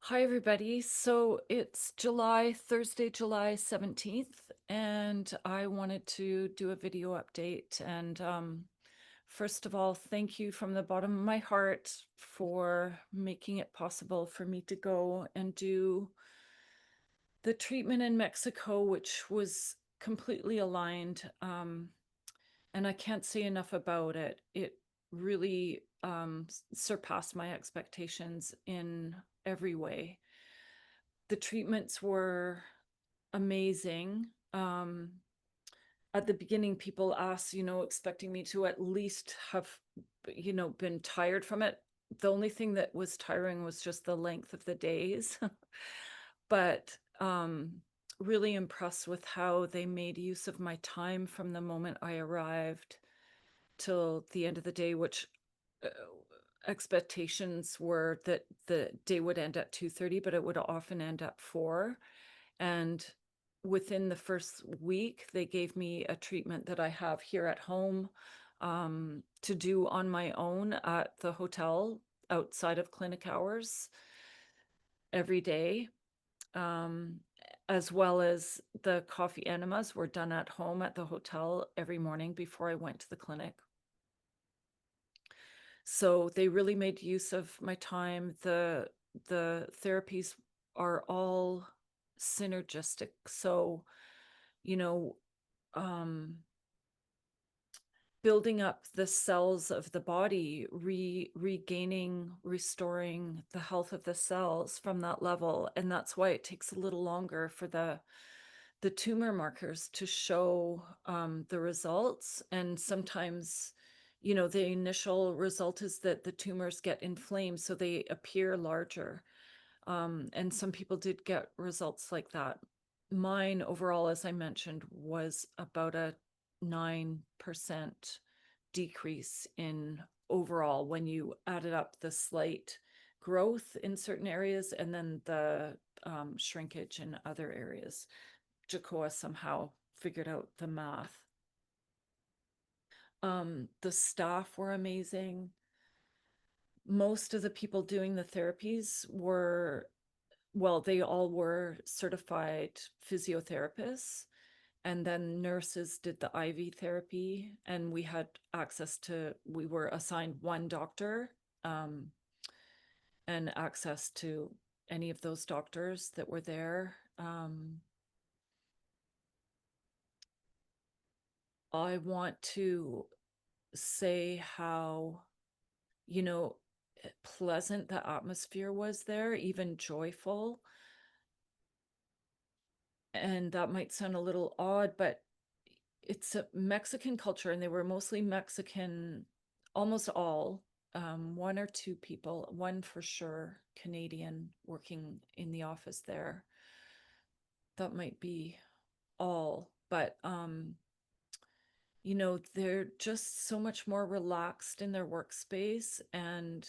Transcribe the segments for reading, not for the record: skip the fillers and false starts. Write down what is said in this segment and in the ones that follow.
Hi, everybody. So it's Thursday, July 17th, and I wanted to do a video update. And first of all, thank you from the bottom of my heart for making it possible for me to go and do the treatment in Mexico, which was completely aligned. And I can't say enough about it. It really surpassed my expectations in every way. The treatments were amazing. At the beginning, people asked, expecting me to at least have, been tired from it. The only thing that was tiring was just the length of the days. But really impressed with how they made use of my time from the moment I arrived till the end of the day, which uh, expectations were that the day would end at 2:30, but it would often end at 4. And within the first week, they gave me a treatment that I have here at home to do on my own at the hotel outside of clinic hours every day. Um, as well as the coffee enemas were done at home at the hotel every morning before I went to the clinic. So they really made use of my time. The therapies are all synergistic. So, you know, um, building up the cells of the body, regaining, restoring the health of the cells from that level. And that's why it takes a little longer for the tumor markers to show the results. And sometimes, the initial result is that the tumors get inflamed, so they appear larger. And some people did get results like that. Mine overall, as I mentioned, was about a 9% decrease in overall when you added up the slight growth in certain areas and then the shrinkage in other areas. Jacoa somehow figured out the math. The staff were amazing. Most of the people doing the therapies were, well, they all were certified physiotherapists. And then nurses did the IV therapy, and we were assigned one doctor and access to any of those doctors that were there. I want to say how, you know, pleasant the atmosphere was there, even joyful. And that might sound a little odd, but it's a Mexican culture, and they were mostly Mexican, almost all. One or two people, one for sure, Canadian, working in the office there. That might be all, but they're just so much more relaxed in their workspace and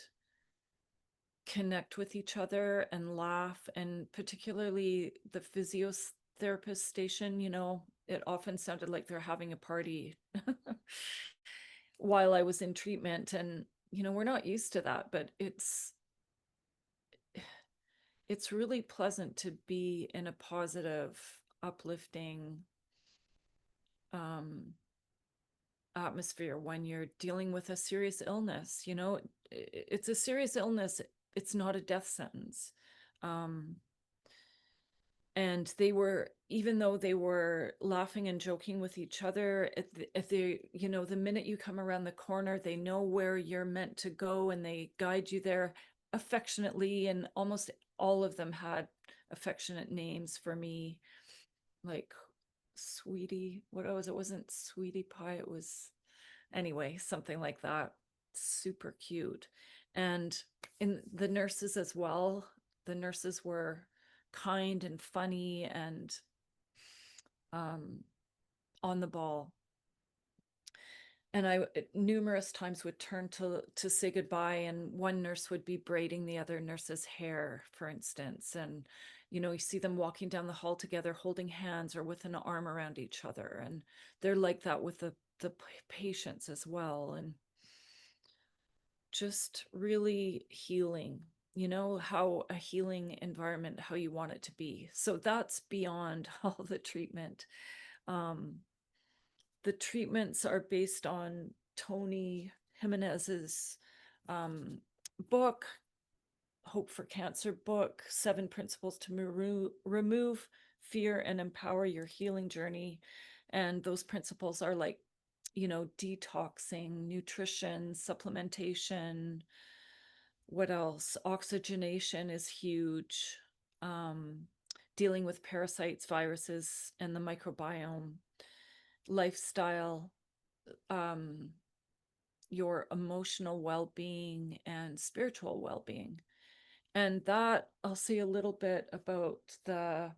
connect with each other and laugh. And particularly the physiotherapist station, it often sounded like they're having a party while I was in treatment. And, we're not used to that, but it's really pleasant to be in a positive, uplifting um, atmosphere when you're dealing with a serious illness. It's a serious illness. It's not a death sentence. Um, and they were, even though they were laughing and joking with each other, if they, the minute you come around the corner, they know where you're meant to go and they guide you there affectionately. And almost all of them had affectionate names for me, like Sweetie. What was it? Wasn't Sweetie Pie. It was, anyway, something like that. Super cute. And in the nurses as well, the nurses were kind and funny and um, on the ball. And I numerous times would turn to say goodbye, and one nurse would be braiding the other nurse's hair, for instance. And you see them walking down the hall together, holding hands or with an arm around each other. And they're like that with the patients as well. And just really healing. how a healing environment, how you want it to be. So that's beyond all the treatment. Um, the treatments are based on Tony Jimenez's um, book, Hope for Cancer book, 7 Principles to Remove Fear and Empower Your Healing Journey. And those principles are like, detoxing, nutrition, supplementation. What else? Oxygenation is huge. Um, Dealing with parasites, viruses, and the microbiome, lifestyle, um, your emotional well-being and spiritual well-being. And that I'll say a little bit about the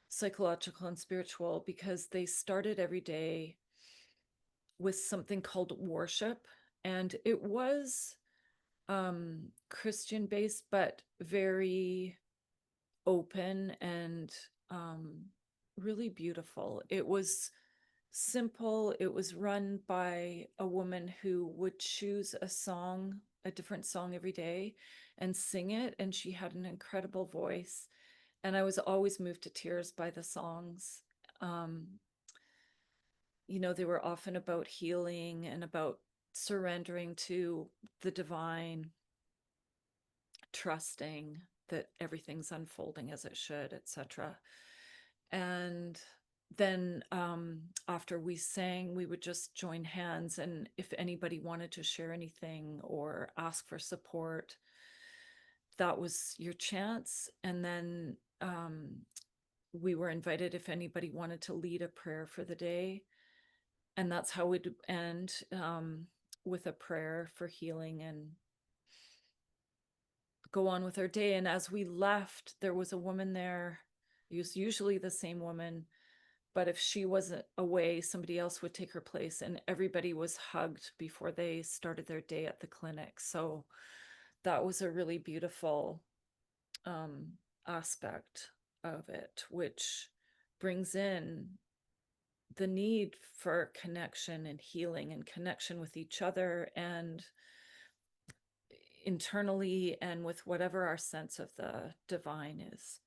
psychological and spiritual, because they started every day with something called worship. And it was Christian based, but very open and really beautiful. It was simple. It was run by a woman who would choose a different song every day and sing it. And she had an incredible voice. And I was always moved to tears by the songs. Um, they were often about healing and about surrendering to the divine, trusting that everything's unfolding as it should, etc. And then after we sang, we would just join hands, and if anybody wanted to share anything or ask for support, that was your chance. And then we were invited if anybody wanted to lead a prayer for the day, and that's how we'd end, with a prayer for healing and go on with our day. And as we left, there was a woman there. It was usually the same woman, but if she wasn't away, somebody else would take her place, and everybody was hugged before they started their day at the clinic. So that was a really beautiful um, aspect of it, which brings in the need for connection and healing and connection with each other and internally and with whatever our sense of the divine is.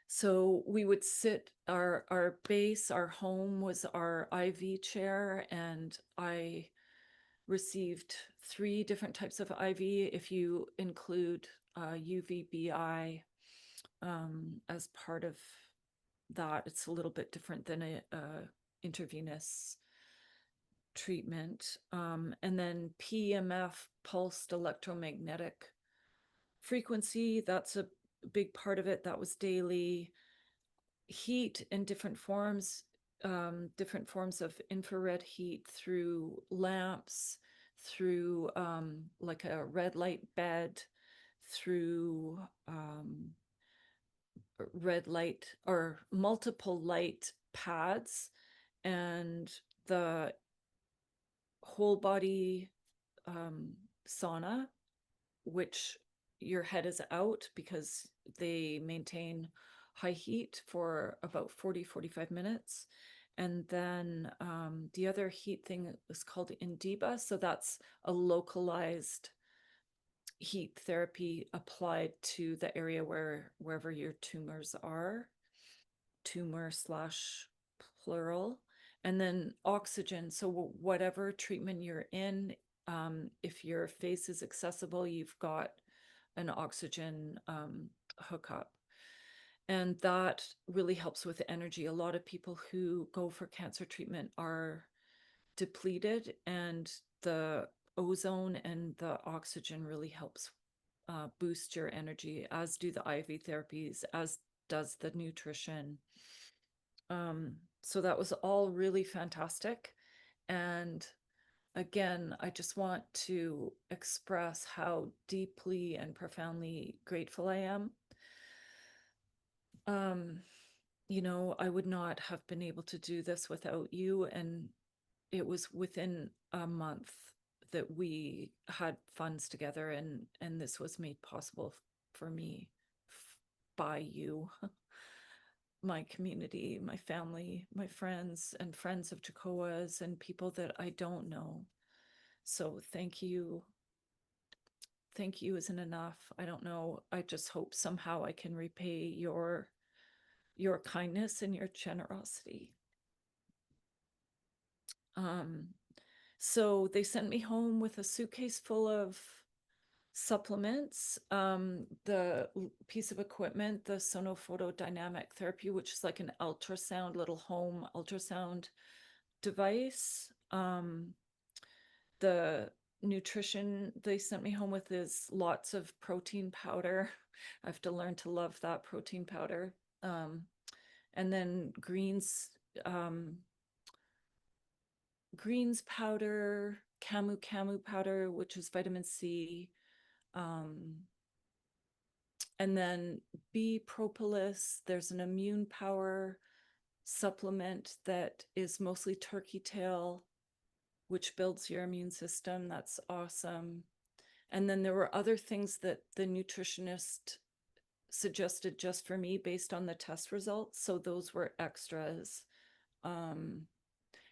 So we would sit, our base, our home was our IV chair, and I received 3 different types of IV. If you include UVBI as part of that, it's a little bit different than a intravenous treatment. And then PEMF, pulsed electromagnetic frequency, that's a big part of it. That was daily. Heat in different forms of infrared heat through lamps, through like a red light bed, through red light or multiple light pads, and the whole body sauna, which your head is out because they maintain high heat for about 40-45 minutes. And then the other heat thing is called Indiba. So that's a localized heat therapy applied to the area wherever your tumors are, tumor slash plural. And then oxygen. So whatever treatment you're in, if your face is accessible, you've got an oxygen hookup. And that really helps with energy. A lot of people who go for cancer treatment are depleted, and the ozone and the oxygen really helps boost your energy, as do the IV therapies, as does the nutrition. So that was all really fantastic. And again, I just want to express how deeply and profoundly grateful I am. I would not have been able to do this without you. And it was within a month that we had funds together, and this was made possible for me by you, my community, my family, my friends, and friends of Jacoa's, and people that I don't know. So thank you thank you isn't enough. I don't know. I just hope somehow I can repay your kindness and your generosity. Um, so they sent me home with a suitcase full of supplements. The piece of equipment, the sonophotodynamic therapy, which is like an ultrasound, little home ultrasound device. The nutrition they sent me home with is lots of protein powder. I have to learn to love that protein powder. And then um, greens powder, camu powder, which is vitamin C, um, and then bee propolis. There's an immune power supplement that is mostly turkey tail, which builds your immune system. That's awesome. And then there were other things that the nutritionist suggested just for me based on the test results. So those were extras. Um,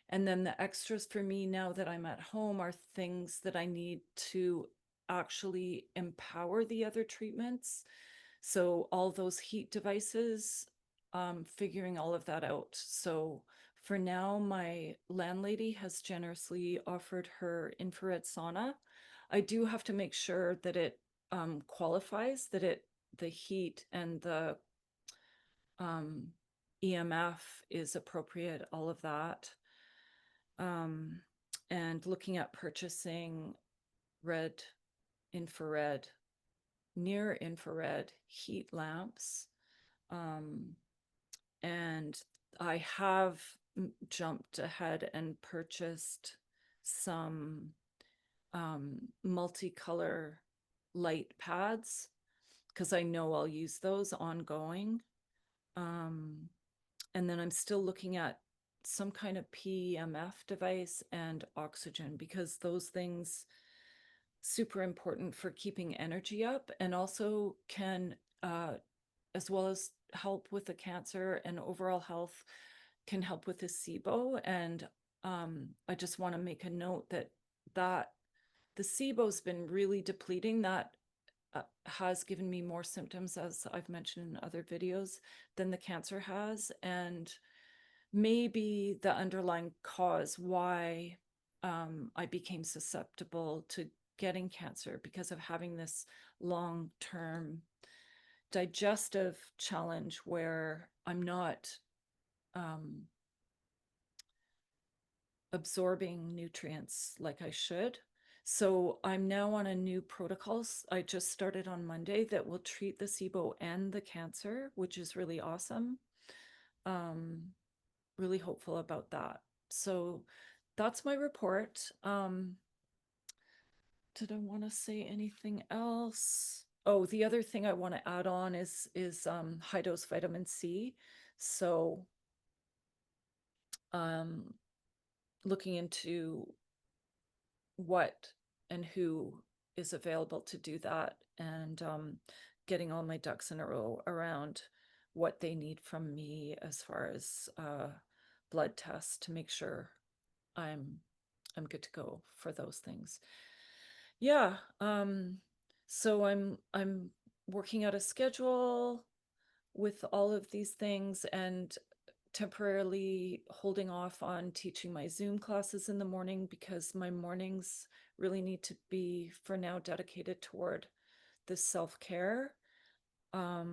and then the extras for me now that I'm at home are things that I need to actually empower the other treatments. So all those heat devices, figuring all of that out. So for now, my landlady has generously offered her infrared sauna. I do have to make sure that it qualifies, that the heat and the um, EMF is appropriate, all of that. Um, and looking at purchasing red, infrared, near infrared heat lamps. And I have jumped ahead and purchased some multicolor light pads because I know I'll use those ongoing. And then I'm still looking at some kind of PEMF device and oxygen because those things super important for keeping energy up and also can as well as help with the cancer and overall health, can help with the SIBO. And I just want to make a note that the SIBO's been really depleting. That has given me more symptoms, as I've mentioned in other videos, than the cancer has. And maybe the underlying cause why I became susceptible to getting cancer because of having this long-term digestive challenge where I'm not absorbing nutrients like I should. So I'm now on a new protocol. I just started on Monday that will treat the SIBO and the cancer, which is really awesome. Really hopeful about that. So that's my report. Did I want to say anything else? Oh, the other thing I want to add on is high dose vitamin C. So looking into what and who is available to do that, and getting all my ducks in a row around what they need from me as far as blood tests to make sure I'm good to go for those things. Yeah. So I'm working out a schedule with all of these things and temporarily holding off on teaching my Zoom classes in the morning because my mornings really need to be for now dedicated toward this self-care. I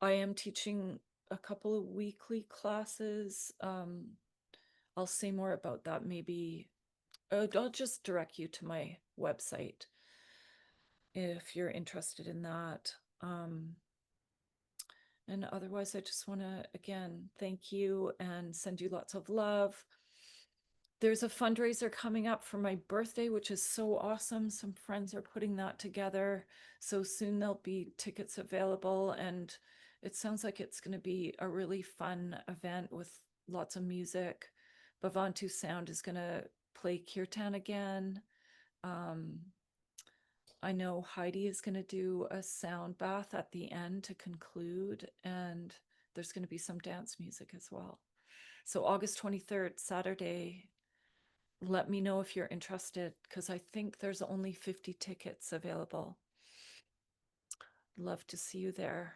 am teaching a couple of weekly classes. I'll say more about that maybe. I'll just direct you to my website if you're interested in that. And otherwise, I just want to, again, thank you and send you lots of love. There's a fundraiser coming up for my birthday, which is so awesome. Some friends are putting that together. So soon there'll be tickets available. And it sounds like it's going to be a really fun event with lots of music. Bhavantu Sound is going to play kirtan again. I know Heidi is going to do a sound bath at the end to conclude, and there's going to be some dance music as well. So August 23rd, Saturday, let me know if you're interested, because I think there's only 50 tickets available. Love to see you there.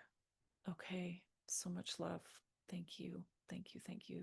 Okay, so much love. Thank you. Thank you. Thank you.